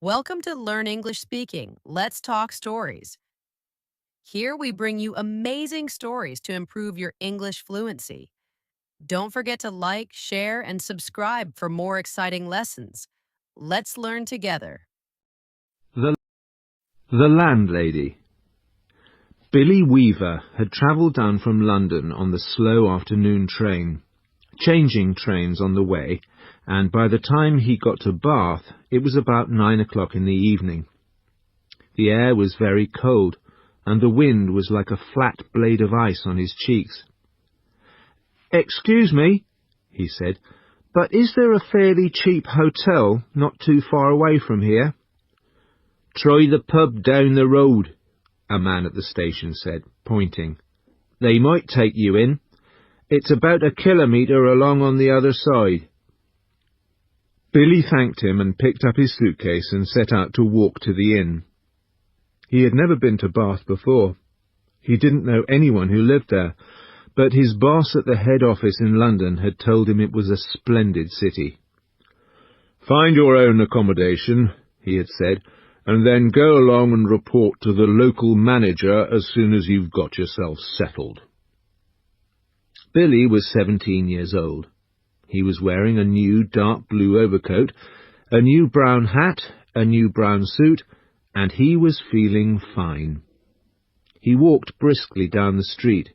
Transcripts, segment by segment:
Welcome to Learn English Speaking. Let's talk stories. Here we bring you amazing stories to improve your English fluency. Don't forget to like, share, and subscribe for more exciting lessons. Let's learn together. The Landlady. Billy Weaver had travelled down from London on the slow afternoon train, changing trains on the way, and by the time he got to Bath, it was about 9 o'clock in the evening. The air was very cold, and the wind was like a flat blade of ice on his cheeks. "Excuse me," he said, "but is there a fairly cheap hotel not too far away from here?" "Try the pub down the road," a man at the station said, pointing. "They might take you in. It's about a kilometre along on the other side." Billy thanked him and picked up his suitcase and set out to walk to the inn. He had never been to Bath before. He didn't know anyone who lived there, but his boss at the head office in London had told him it was a splendid city. "Find your own accommodation," he had said, "and then go along and report to the local manager as soon as you've got yourself settled." Billy was 17 years old. He was wearing a new dark blue overcoat, a new brown hat, a new brown suit, and he was feeling fine. He walked briskly down the street.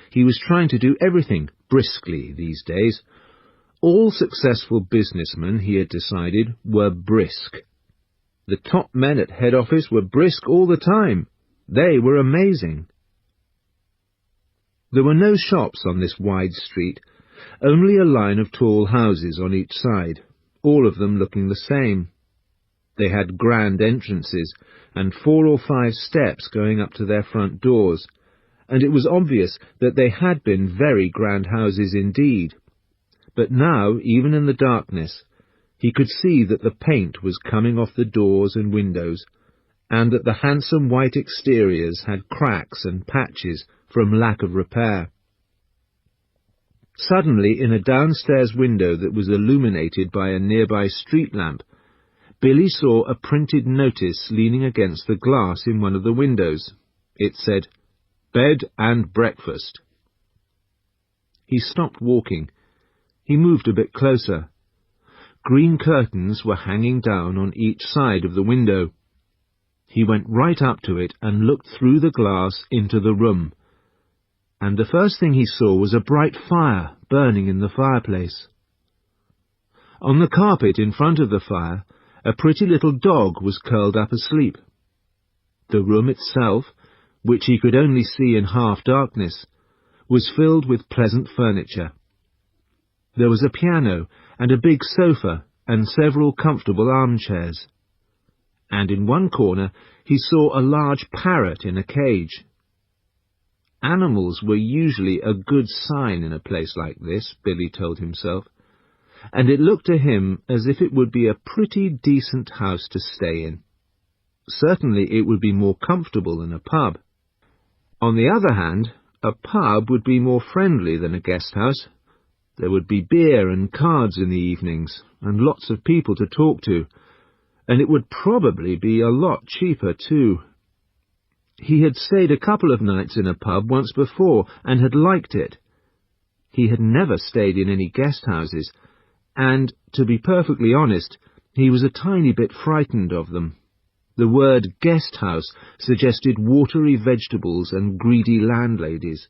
He was trying to do everything briskly these days. All successful businessmen, he had decided, were brisk. The top men at head office were brisk all the time. They were amazing. There were no shops on this wide street, only a line of tall houses on each side, all of them looking the same. They had grand entrances, and 4 or 5 steps going up to their front doors, and it was obvious that they had been very grand houses indeed. But now, even in the darkness, he could see that the paint was coming off the doors and windows, and that the handsome white exteriors had cracks and patches from lack of repair. Suddenly, in a downstairs window that was illuminated by a nearby street lamp, Billy saw a printed notice leaning against the glass in one of the windows. It said, "Bed and breakfast." He stopped walking. He moved a bit closer. Green curtains were hanging down on each side of the window. He went right up to it and looked through the glass into the room. And the first thing he saw was a bright fire burning in the fireplace. On the carpet in front of the fire, a pretty little dog was curled up asleep. The room itself, which he could only see in half-darkness, was filled with pleasant furniture. There was a piano and a big sofa and several comfortable armchairs. And in one corner he saw a large parrot in a cage. Animals were usually a good sign in a place like this, Billy told himself, and it looked to him as if it would be a pretty decent house to stay in. Certainly it would be more comfortable than a pub. On the other hand, a pub would be more friendly than a guest house. There would be beer and cards in the evenings, and lots of people to talk to, and it would probably be a lot cheaper too. He had stayed a couple of nights in a pub once before, and had liked it. He had never stayed in any guest houses, and, to be perfectly honest, he was a tiny bit frightened of them. The word guest house suggested watery vegetables and greedy landladies.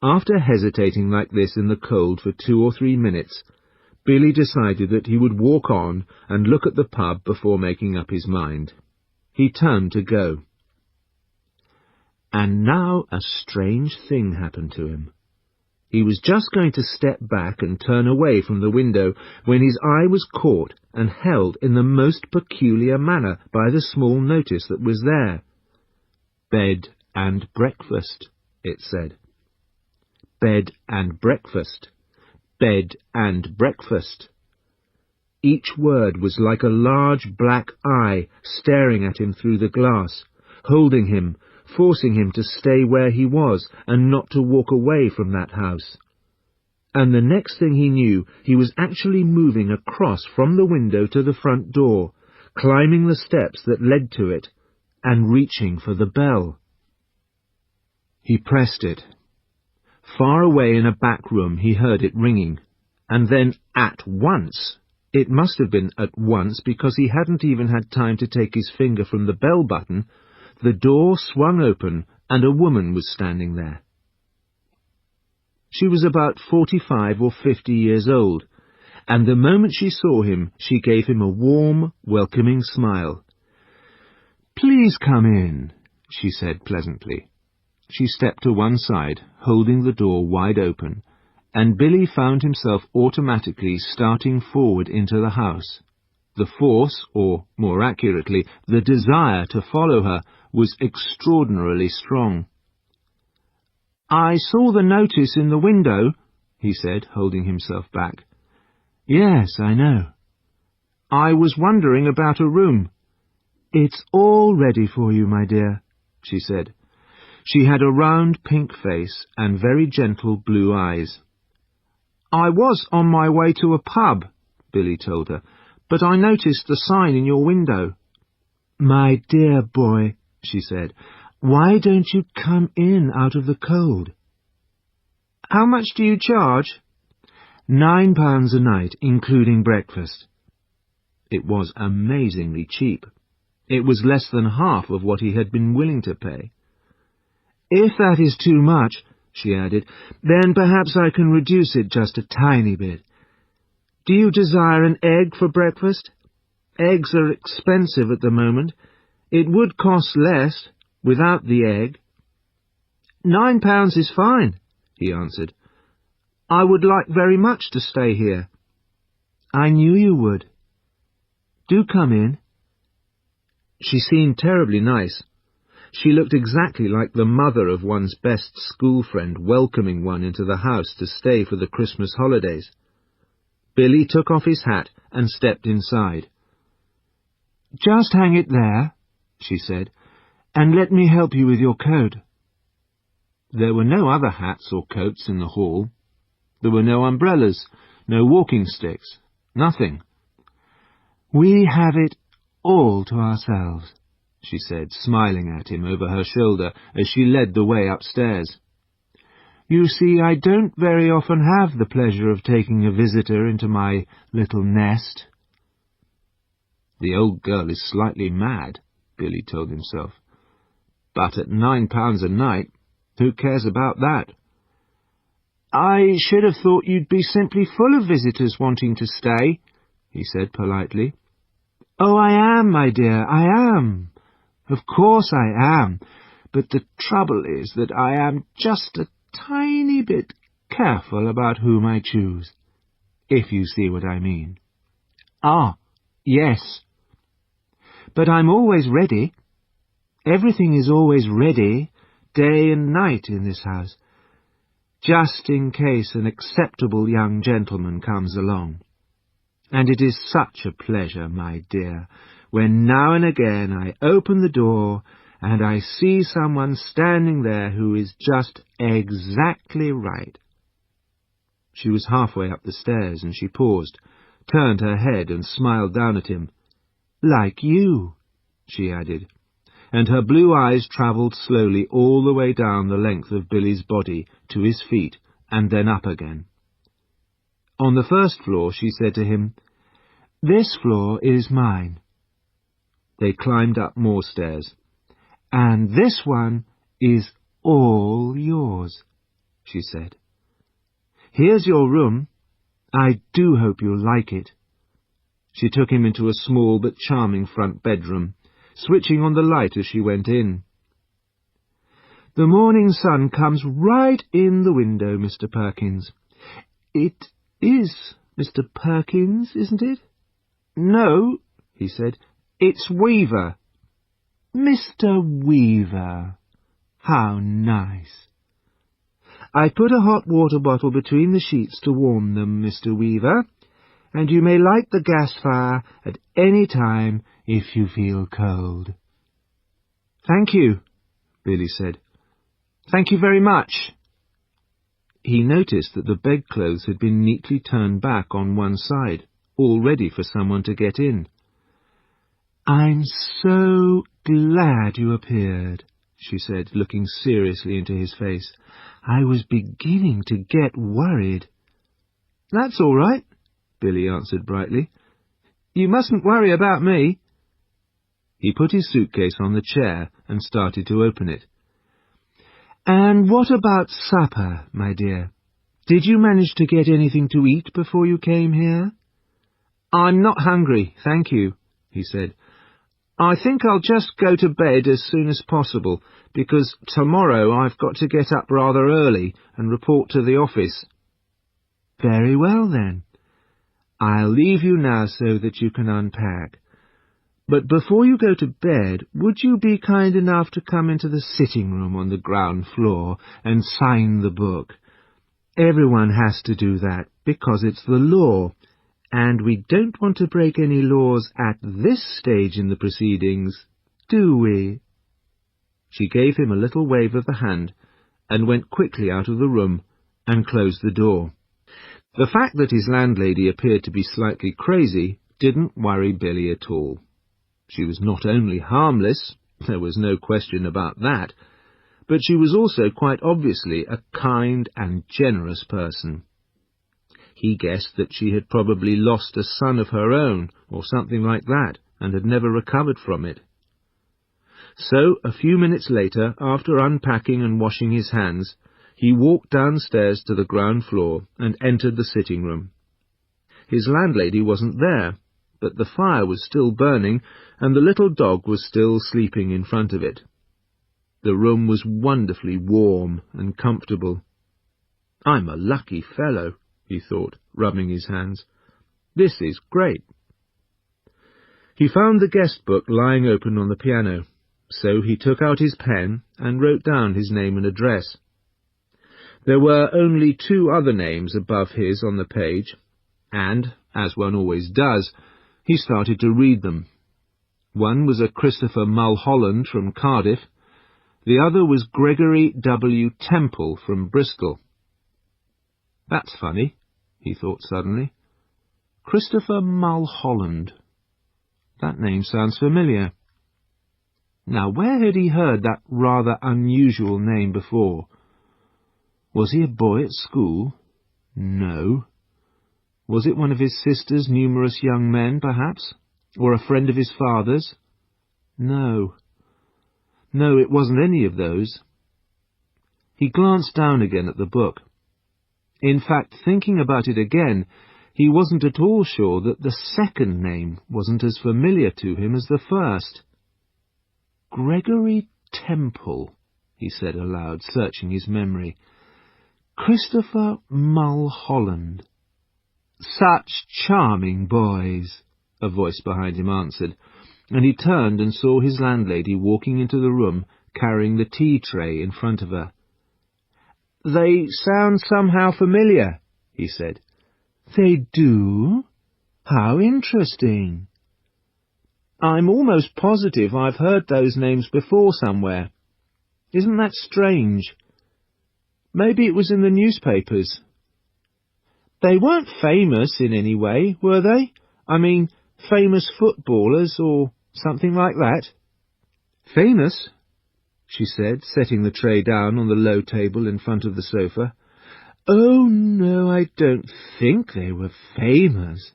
After hesitating like this in the cold for 2 or 3 minutes, Billy decided that he would walk on and look at the pub before making up his mind. He turned to go. And now a strange thing happened to him. He was just going to step back and turn away from the window when his eye was caught and held in the most peculiar manner by the small notice that was there. "Bed and breakfast," it said. Bed and breakfast. Bed and breakfast. Each word was like a large black eye staring at him through the glass, holding him, forcing him to stay where he was and not to walk away from that house. and the next thing he knew, he was actually moving across from the window to the front door, climbing the steps that led to it, and reaching for the bell. He pressed it. Far away in a back room he heard it ringing, and then at once, it must have been at once because he hadn't even had time to take his finger from the bell button, the door swung open and a woman was standing there. She was about 45 or 50 years old, and the moment she saw him, she gave him a warm, welcoming smile. "Please come in," she said pleasantly. She stepped to one side, holding the door wide open, and Billy found himself automatically starting forward into the house. The force, or more accurately, the desire to follow her, was extraordinarily strong. "I saw the notice in the window," he said, holding himself back. "Yes, I know. I was wondering about a room." "It's all ready for you, my dear," she said. She had a round pink face and very gentle blue eyes. "I was on my way to a pub," Billy told her, "but I noticed the sign in your window." "My dear boy," she said, "why don't you come in out of the cold?" "How much do you charge?" £9 a night, including breakfast. It was amazingly cheap. It was less than half of what he had been willing to pay. "If that is too much," she added, "then perhaps I can reduce it just a tiny bit. Do you desire an egg for breakfast? Eggs are expensive at the moment. It would cost less without the egg." £9 is fine," he answered. "I would like very much to stay here." "I knew you would. Do come in." She seemed terribly nice. She looked exactly like the mother of one's best school friend welcoming one into the house to stay for the Christmas holidays. Billy took off his hat and stepped inside. "Just hang it there," she said, "and let me help you with your coat." There were no other hats or coats in the hall. There were no umbrellas, no walking sticks, nothing. "We have it all to ourselves," she said, smiling at him over her shoulder as she led the way upstairs. "You see, I don't very often have the pleasure of taking a visitor into my little nest." The old girl is slightly mad, Billy told himself. But at £9 a night, who cares about that? "I should have thought you'd be simply full of visitors wanting to stay," he said politely. "Oh, I am, my dear, I am. Of course I am, but the trouble is that I am just a tiny bit careful about whom I choose, if you see what I mean." "Ah, yes. But I'm always ready. Everything is always ready, day and night in this house, just in case an acceptable young gentleman comes along. And it is such a pleasure, my dear, when now and again I open the door and I see someone standing there who is just exactly right." She was halfway up the stairs, and she paused, turned her head and smiled down at him. "Like you," she added, and her blue eyes travelled slowly all the way down the length of Billy's body to his feet and then up again. On the first floor she said to him, "This floor is mine." They climbed up more stairs. "And this one is all yours," she said. "Here's your room. I do hope you'll like it." She took him into a small but charming front bedroom, switching on the light as she went in. "The morning sun comes right in the window, Mr. Perkins." "It is Mr. Perkins, isn't it?" "No," he said, "it's Weaver." "Mr. Weaver. How nice." "I put a hot water bottle between the sheets to warm them, Mr. Weaver, and you may light the gas fire at any time if you feel cold." "Thank you," Billy said. "Thank you very much." He noticed that the bedclothes had been neatly turned back on one side, all ready for someone to get in. "I'm so glad you appeared," she said, looking seriously into his face. "I was beginning to get worried." "That's all right," Billy answered brightly. "You mustn't worry about me." He put his suitcase on the chair and started to open it. "And what about supper, my dear? Did you manage to get anything to eat before you came here?" "I'm not hungry, thank you," he said. "I think I'll just go to bed as soon as possible, because tomorrow I've got to get up rather early and report to the office." "Very well, then. I'll leave you now so that you can unpack. But before you go to bed, would you be kind enough to come into the sitting room on the ground floor and sign the book? Everyone has to do that, because it's the law, and we don't want to break any laws at this stage in the proceedings, do we?" She gave him a little wave of the hand and went quickly out of the room and closed the door. The fact that his landlady appeared to be slightly crazy didn't worry Billy at all. She was not only harmless, there was no question about that, but she was also quite obviously a kind and generous person. He guessed that she had probably lost a son of her own, or something like that, and had never recovered from it. So, a few minutes later, after unpacking and washing his hands, he walked downstairs to the ground floor and entered the sitting room. His landlady wasn't there, but the fire was still burning, and the little dog was still sleeping in front of it. The room was wonderfully warm and comfortable. "I'm a lucky fellow," he thought, rubbing his hands. "This is great." He found the guest book lying open on the piano, so he took out his pen and wrote down his name and address. There were only 2 other names above his on the page, and, as one always does, he started to read them. One was a Christopher Mulholland from Cardiff. The other was Gregory W. Temple from Bristol. "That's funny," he thought suddenly. "Christopher Mulholland. That name sounds familiar. Now, where had he heard that rather unusual name before? Was he a boy at school? No. Was it one of his sister's numerous young men, perhaps? Or a friend of his father's? No. No, it wasn't any of those." He glanced down again at the book. In fact, thinking about it again, he wasn't at all sure that the second name wasn't as familiar to him as the first. "Gregory Temple," he said aloud, searching his memory. "Christopher Mulholland. Such charming boys," a voice behind him answered, and he turned and saw his landlady walking into the room, carrying the tea tray in front of her. "They sound somehow familiar," he said. "They do? How interesting." "I'm almost positive I've heard those names before somewhere. Isn't that strange? Maybe it was in the newspapers." "They weren't famous in any way, were they? I mean, famous footballers or something like that?" "Famous?" she said, setting the tray down on the low table in front of the sofa. "Oh, no, I don't think they were famous.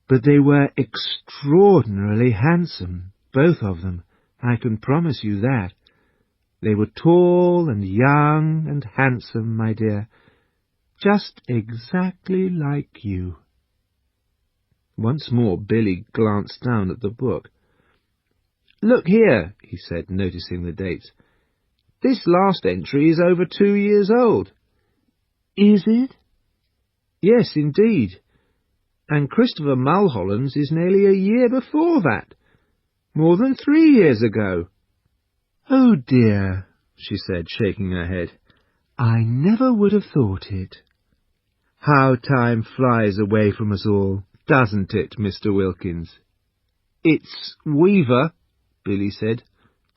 But they were extraordinarily handsome, both of them, I can promise you that. They were tall and young and handsome, my dear, just exactly like you." Once more Billy glanced down at the book. "Look here," he said, noticing the dates. "This last entry is over 2 years old." "Is it?" "Yes, indeed. And Christopher Mulholland's is nearly a year before that. More than 3 years ago." "Oh dear," she said, shaking her head. "I never would have thought it. How time flies away from us all, doesn't it, Mr. Wilkins?" "It's Weaver," Billy said.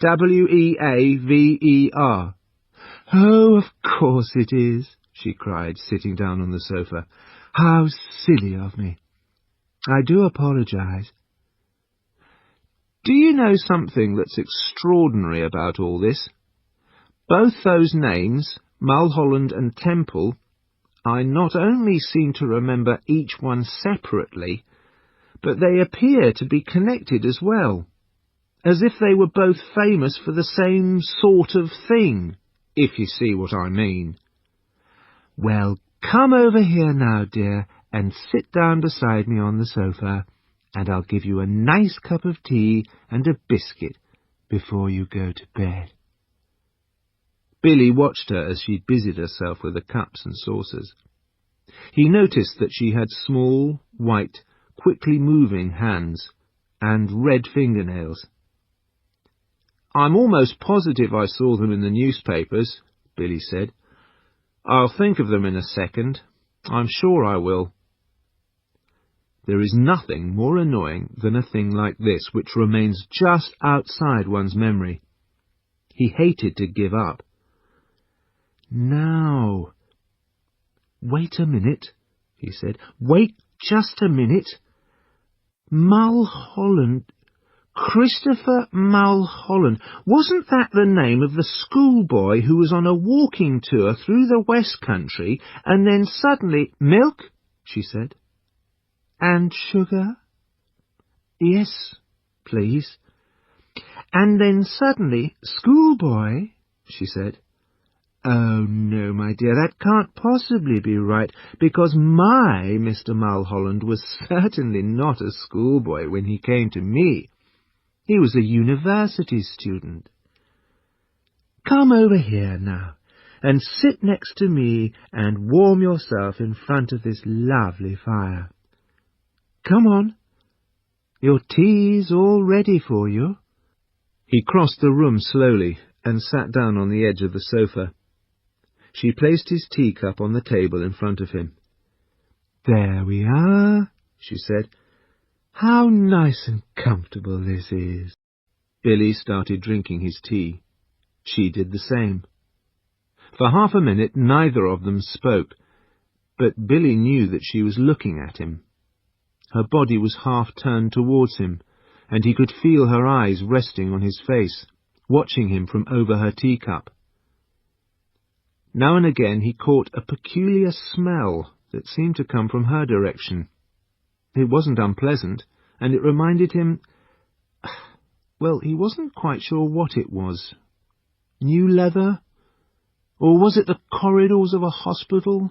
"Weaver." "Oh, of course it is," she cried, sitting down on the sofa. "How silly of me. I do apologize. Do you know something that's extraordinary about all this? Both those names, Mulholland and Temple, I not only seem to remember each one separately, but they appear to be connected as well, as if they were both famous for the same sort of thing, if you see what I mean. Well, come over here now, dear, and sit down beside me on the sofa, and I'll give you a nice cup of tea and a biscuit before you go to bed." Billy watched her as she busied herself with the cups and saucers. He noticed that she had small, white, quickly moving hands and red fingernails. "I'm almost positive I saw them in the newspapers," Billy said. "I'll think of them in a second. I'm sure I will." There is nothing more annoying than a thing like this, which remains just outside one's memory. He hated to give up. "Now, wait a minute," he said. "Wait just a minute. Mulholland, Christopher Mulholland. Wasn't that the name of the schoolboy who was on a walking tour through the West Country, and then suddenly—" "Milk?" she said. "And sugar?" "Yes, please." "And then suddenly—" "Schoolboy?" she said. "Oh, no, my dear, that can't possibly be right, because my Mr. Mulholland was certainly not a schoolboy when he came to me. He was a university student. Come over here now, and sit next to me and warm yourself in front of this lovely fire. Come on, your tea's all ready for you." He crossed the room slowly and sat down on the edge of the sofa. She placed his teacup on the table in front of him. "There we are," she said. "How nice and comfortable this is." Billy started drinking his tea. She did the same. For half a minute neither of them spoke, but Billy knew that she was looking at him. Her body was half turned towards him, and he could feel her eyes resting on his face, watching him from over her teacup. Now and again he caught a peculiar smell that seemed to come from her direction. It wasn't unpleasant, and it reminded him— well, he wasn't quite sure what it was. New leather? Or was it the corridors of a hospital?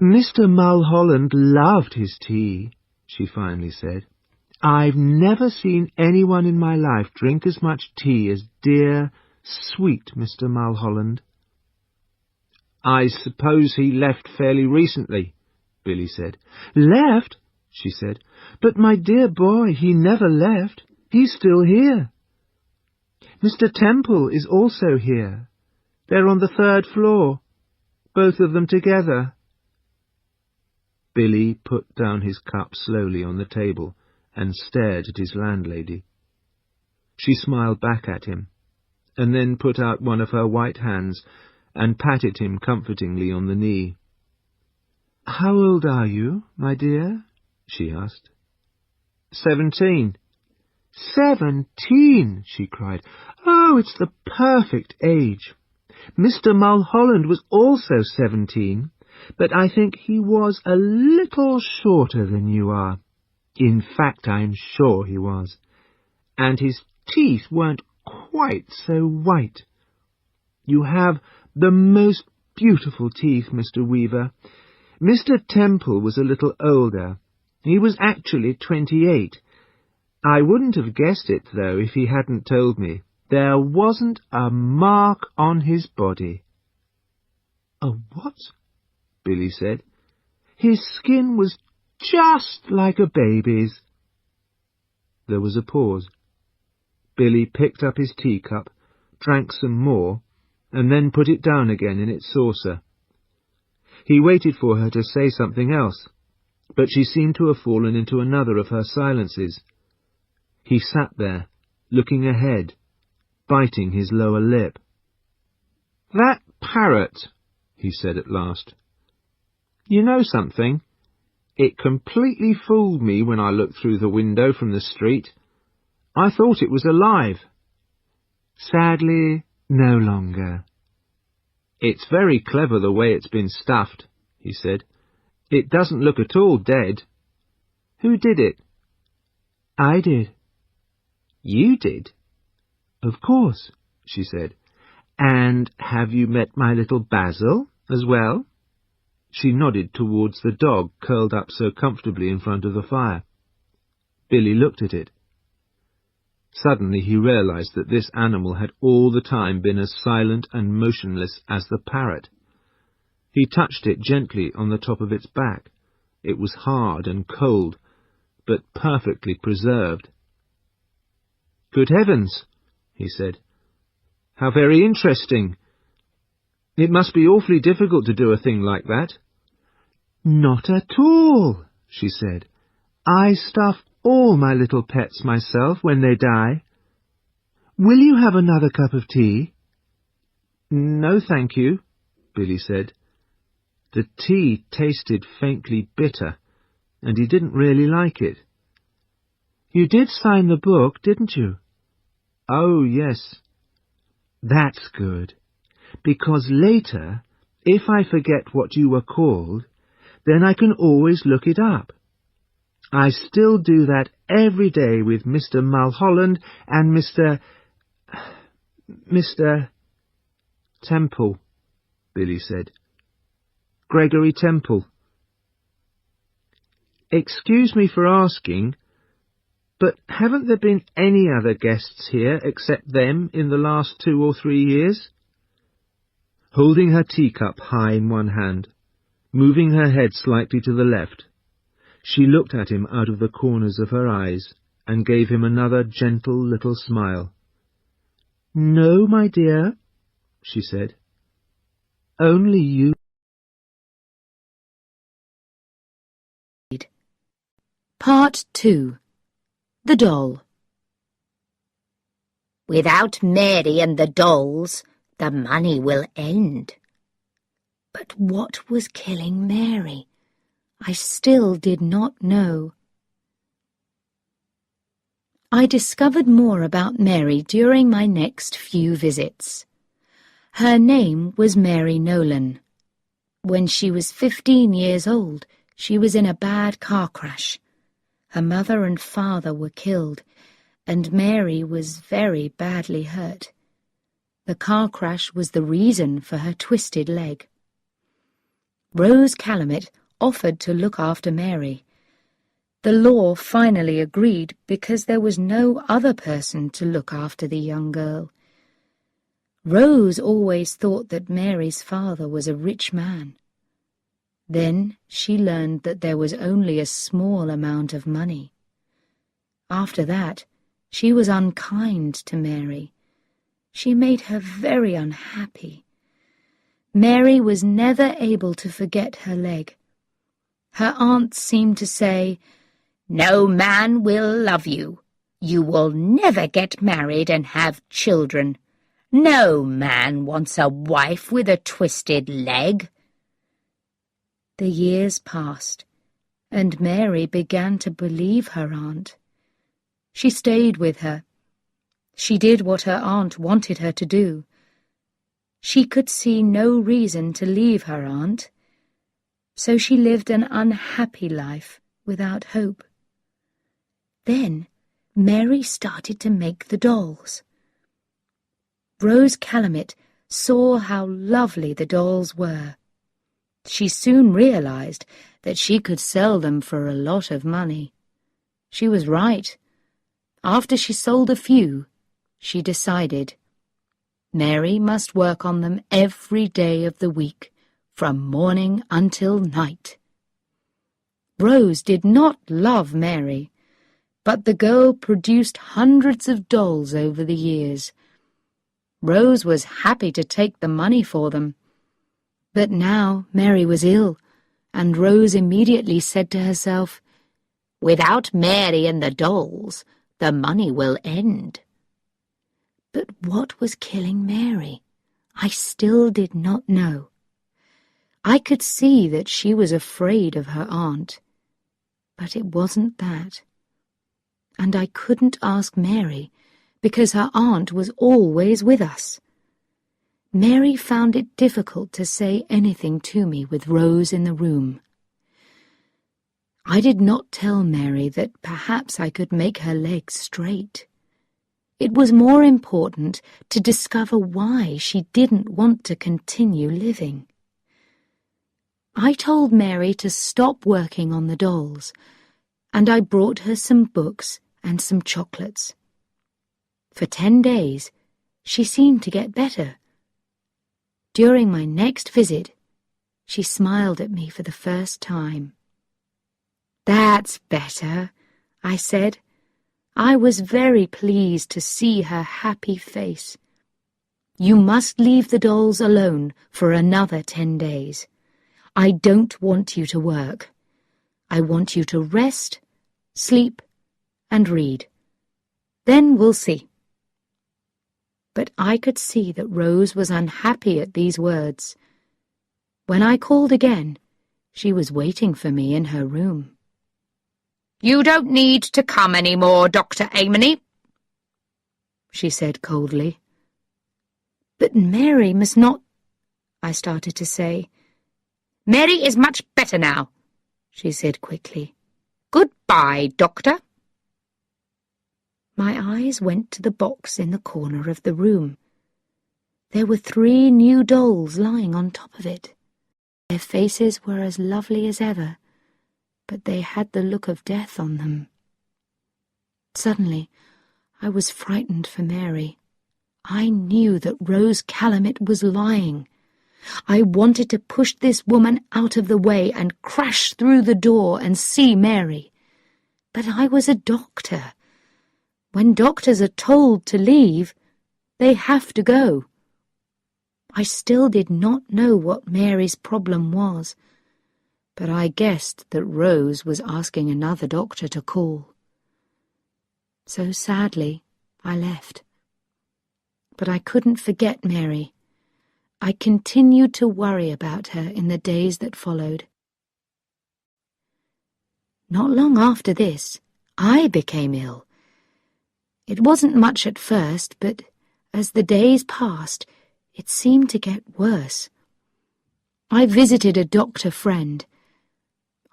"Mr. Mulholland loved his tea," she finally said. "I've never seen anyone in my life drink as much tea as dear, sweet Mr. Mulholland." "I suppose he left fairly recently," Billy said. "Left?" she said. "But, my dear boy, he never left. He's still here. Mr. Temple is also here. They're on the 3rd floor, both of them together." Billy put down his cup slowly on the table and stared at his landlady. She smiled back at him, and then put out one of her white hands and patted him comfortingly on the knee. "How old are you, my dear?" she asked. 17. 17, she cried. "Oh, it's the perfect age. Mr. Mulholland was also 17, but I think he was a little shorter than you are. In fact, I'm sure he was. And his teeth weren't quite so white. You have the most beautiful teeth, Mr. Weaver. Mr. Temple was a little older. He was actually 28. I wouldn't have guessed it, though, if he hadn't told me. There wasn't a mark on his body." "A what?" Billy said. "His skin was just like a baby's." There was a pause. Billy picked up his teacup, drank some more, and then put it down again in its saucer. He waited for her to say something else, but she seemed to have fallen into another of her silences. He sat there, looking ahead, biting his lower lip. "That parrot," he said at last. "You know something? It completely fooled me when I looked through the window from the street. I thought it was alive. Sadly, no longer. It's very clever the way it's been stuffed," he said. "It doesn't look at all dead. Who did it?" "I did." "You did?" "Of course," she said. "And have you met my little Basil as well?" She nodded towards the dog curled up so comfortably in front of the fire. Billy looked at it. Suddenly he realized that this animal had all the time been as silent and motionless as the parrot. He touched it gently on the top of its back. It was hard and cold, but perfectly preserved. "Good heavens," he said. "How very interesting. It must be awfully difficult to do a thing like that." "Not at all," she said. "I stuff all my little pets myself when they die. Will you have another cup of tea?" "No, thank you," Billy said. The tea tasted faintly bitter, and he didn't really like it. "You did sign the book, didn't you?" "Oh, yes." "That's good, because later, if I forget what you were called, then I can always look it up. I still do that every day with Mr. Mulholland and Mr. Temple," Billy said. "Gregory Temple." "Excuse me for asking, but haven't there been any other guests here except them in the last 2 or 3 years? Holding her teacup high in one hand, moving her head slightly to the left, she looked at him out of the corners of her eyes and gave him another gentle little smile. "No, my dear," she said. "Only you." Part 2. The Doll. Without Mary and the dolls, the money will end. But what was killing Mary? I still did not know. I discovered more about Mary during my next few visits. Her name was Mary Nolan. When she was 15 years old, she was in a bad car crash. Her mother and father were killed, and Mary was very badly hurt. The car crash was the reason for her twisted leg. Rose Calumet offered to look after Mary. The law finally agreed because there was no other person to look after the young girl. Rose always thought that Mary's father was a rich man. Then she learned that there was only a small amount of money. After that, she was unkind to Mary. She made her very unhappy. Mary was never able to forget her leg. Her aunt seemed to say, "No man will love you. You will never get married and have children. No man wants a wife with a twisted leg." The years passed, and Mary began to believe her aunt. She stayed with her. She did what her aunt wanted her to do. She could see no reason to leave her aunt, so she lived an unhappy life without hope. Then Mary started to make the dolls. Rose Calumet saw how lovely the dolls were. She soon realized that she could sell them for a lot of money. She was right. After she sold a few, she decided Mary must work on them every day of the week, from morning until night. Rose did not love Mary, but the girl produced hundreds of dolls over the years. Rose was happy to take the money for them. But now Mary was ill, and Rose immediately said to herself, "Without Mary and the dolls, the money will end." But what was killing Mary? I still did not know. I could see that she was afraid of her aunt, but it wasn't that. And I couldn't ask Mary, because her aunt was always with us. Mary found it difficult to say anything to me with Rose in the room. I did not tell Mary that perhaps I could make her legs straight. It was more important to discover why she didn't want to continue living. I told Mary to stop working on the dolls, and I brought her some books and some chocolates. For 10 days, she seemed to get better. During my next visit, she smiled at me for the first time. "That's better," I said. I was very pleased to see her happy face. "You must leave the dolls alone for another 10 days. I don't want you to work. I want you to rest, sleep, and read. Then we'll see." But I could see that Rose was unhappy at these words. When I called again, she was waiting for me in her room. "You don't need to come any more, Dr. Amony," she said coldly. "But Mary must not—" I started to say. "Mary is much better now," she said quickly. "Goodbye, Doctor." My eyes went to the box in the corner of the room. There were 3 new dolls lying on top of it. Their faces were as lovely as ever, but they had the look of death on them. Suddenly, I was frightened for Mary. I knew that Rose Calumet was lying. I wanted to push this woman out of the way and crash through the door and see Mary. But I was a doctor. When doctors are told to leave, they have to go. I still did not know what Mary's problem was, but I guessed that Rose was asking another doctor to call. So sadly, I left. But I couldn't forget Mary. I continued to worry about her in the days that followed. Not long after this, I became ill. It wasn't much at first, but as the days passed, it seemed to get worse. I visited a doctor friend.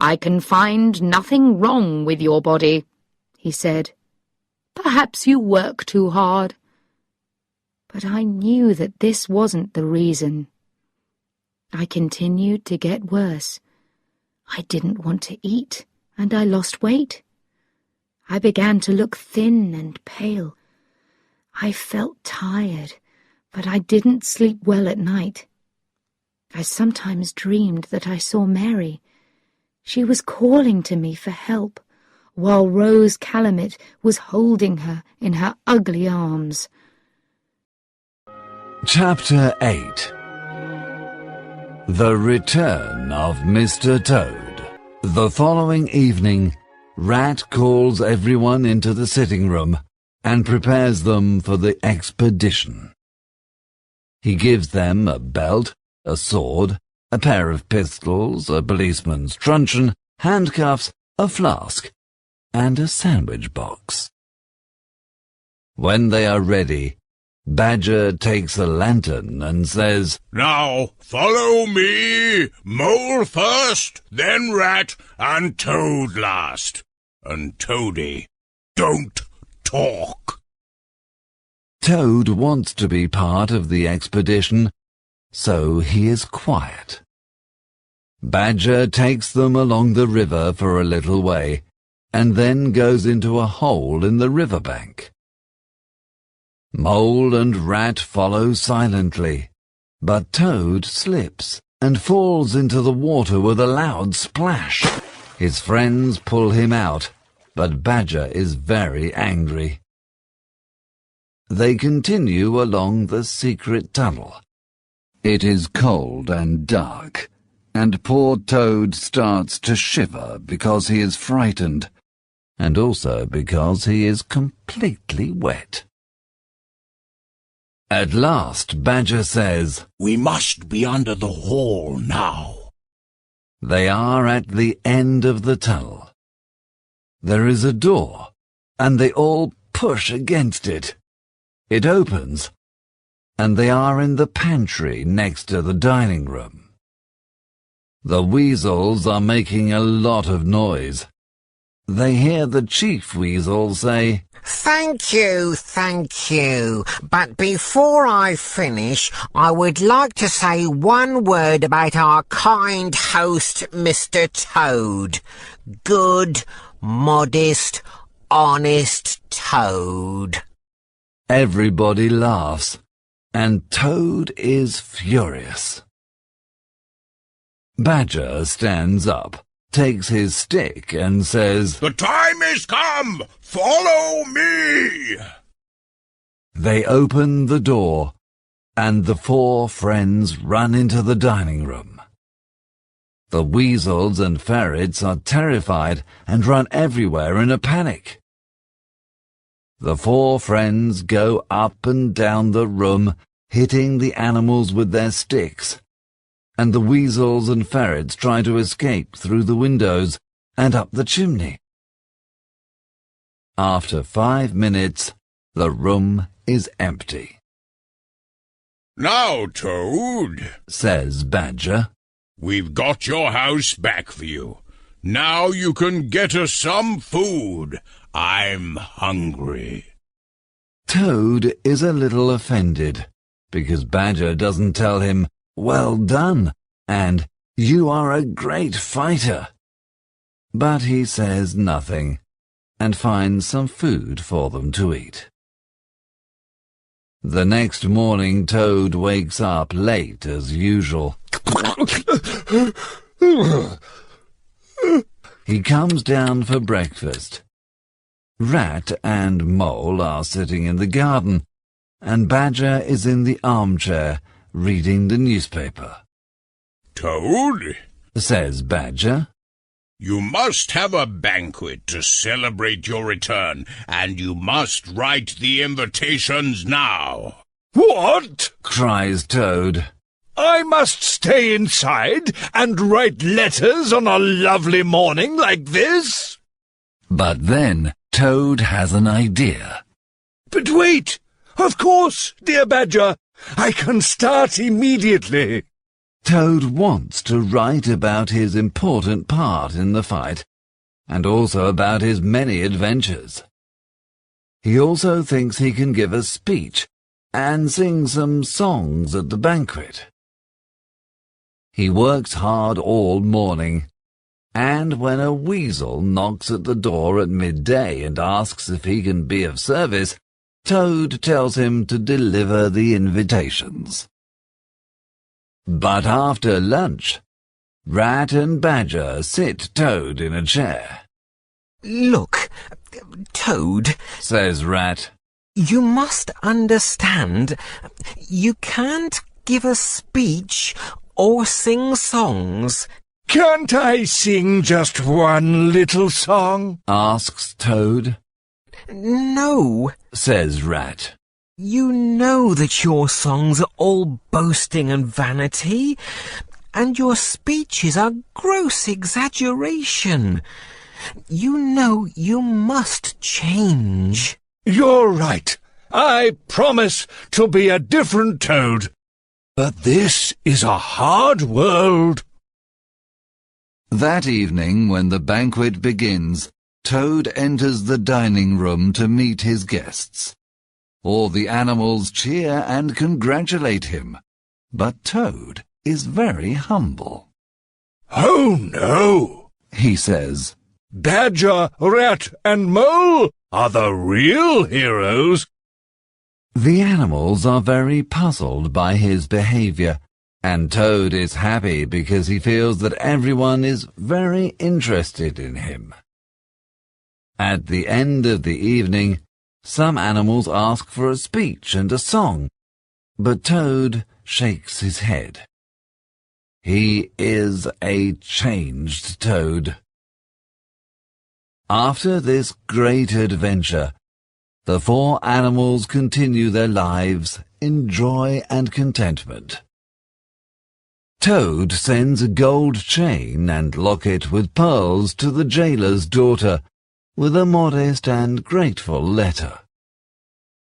"I can find nothing wrong with your body," he said. "Perhaps you work too hard." But I knew that this wasn't the reason. I continued to get worse. I didn't want to eat, and I lost weight. I began to look thin and pale. I felt tired, but I didn't sleep well at night. I sometimes dreamed that I saw Mary. She was calling to me for help, while Rose Calumet was holding her in her ugly arms. Chapter 8. The Return of Mr. Toad. The following evening, Rat calls everyone into the sitting room and prepares them for the expedition. He gives them a belt, a sword, a pair of pistols, a policeman's truncheon, handcuffs, a flask, and a sandwich box. When they are ready, Badger takes a lantern and says, "Now, follow me. Mole first, then Rat, and Toad last. And Toady, don't talk." Toad wants to be part of the expedition, so he is quiet. Badger takes them along the river for a little way, and then goes into a hole in the riverbank. Mole and Rat follow silently, but Toad slips and falls into the water with a loud splash. His friends pull him out, but Badger is very angry. They continue along the secret tunnel. It is cold and dark, and poor Toad starts to shiver because he is frightened, and also because he is completely wet. At last Badger says, "We must be under the hall now." They are at the end of the tunnel. There is a door, and they all push against it. It opens, and they are in the pantry next to the dining room. The weasels are making a lot of noise. They hear the chief weasel say, Thank you. But before I finish, I would like to say one word about our kind host, Mr. Toad. Good, modest, honest Toad. Everybody laughs, and Toad is furious. Badger stands up, takes his stick and says, The time is come! Follow me! They open the door, and the four friends run into the dining room. The weasels and ferrets are terrified and run everywhere in a panic. The four friends go up and down the room, hitting the animals with their sticks, and the weasels and ferrets try to escape through the windows and up the chimney. After 5 minutes, the room is empty. Now, Toad, Says Badger, we've got your house back for you. Now you can get us some food. I'm hungry. Toad is a little offended because Badger doesn't tell him, Well done, and You are a great fighter. But he says nothing and finds some food for them to eat. The next morning Toad wakes up late as usual. He comes down for breakfast. Rat and Mole are sitting in the garden, and Badger is in the armchair reading the newspaper. Toad, Says Badger, you must have a banquet to celebrate your return, and you must write the invitations now. What? Cries Toad. I must stay inside and write letters on a lovely morning like this? But then Toad has an idea. But wait! Of course, dear Badger. I can start immediately. Toad wants to write about his important part in the fight, and also about his many adventures. He also thinks he can give a speech and sing some songs at the banquet. He works hard all morning, and when a weasel knocks at the door at midday and asks if he can be of service, Toad tells him to deliver the invitations. But after lunch, Rat and Badger sit Toad in a chair. Look, Toad, Says Rat, you must understand, you can't give a speech or sing songs. Can't I sing just one little song? asks Toad. No, Says Rat. you know that your songs are all boasting and vanity, and your speeches are gross exaggeration. You know you must change. You're right. I promise to be a different Toad. But this is a hard world. That evening, when the banquet begins, Toad enters the dining room to meet his guests. All the animals cheer and congratulate him, but Toad is very humble. Oh, no, He says, Badger, Rat, and Mole are the real heroes. The animals are very puzzled by his behavior, and Toad is happy because he feels that everyone is very interested in him. At the end of the evening, some animals ask for a speech and a song, but Toad shakes his head. He is a changed Toad. After this great adventure, the four animals continue their lives in joy and contentment. Toad sends a gold chain and locket with pearls to the jailer's daughter, with a modest and grateful letter.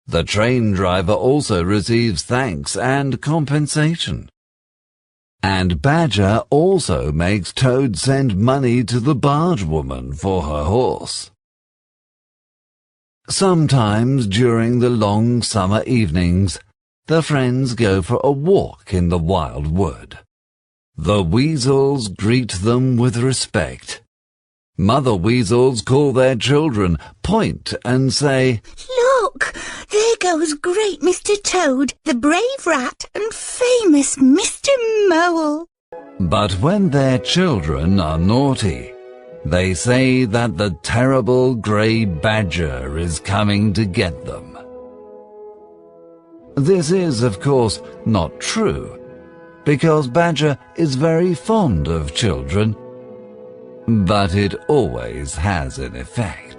The train driver also receives thanks and compensation. And Badger also makes Toad send money to the barge woman for her horse. Sometimes during the long summer evenings, the friends go for a walk in the wild wood. The weasels greet them with respect. Mother weasels call their children, point and say, "Look, there goes great Mr. Toad, the brave rat and famous Mr. Mole." But when their children are naughty, they say that the terrible grey badger is coming to get them. This is, of course, not true, because Badger is very fond of children, but it always has an effect.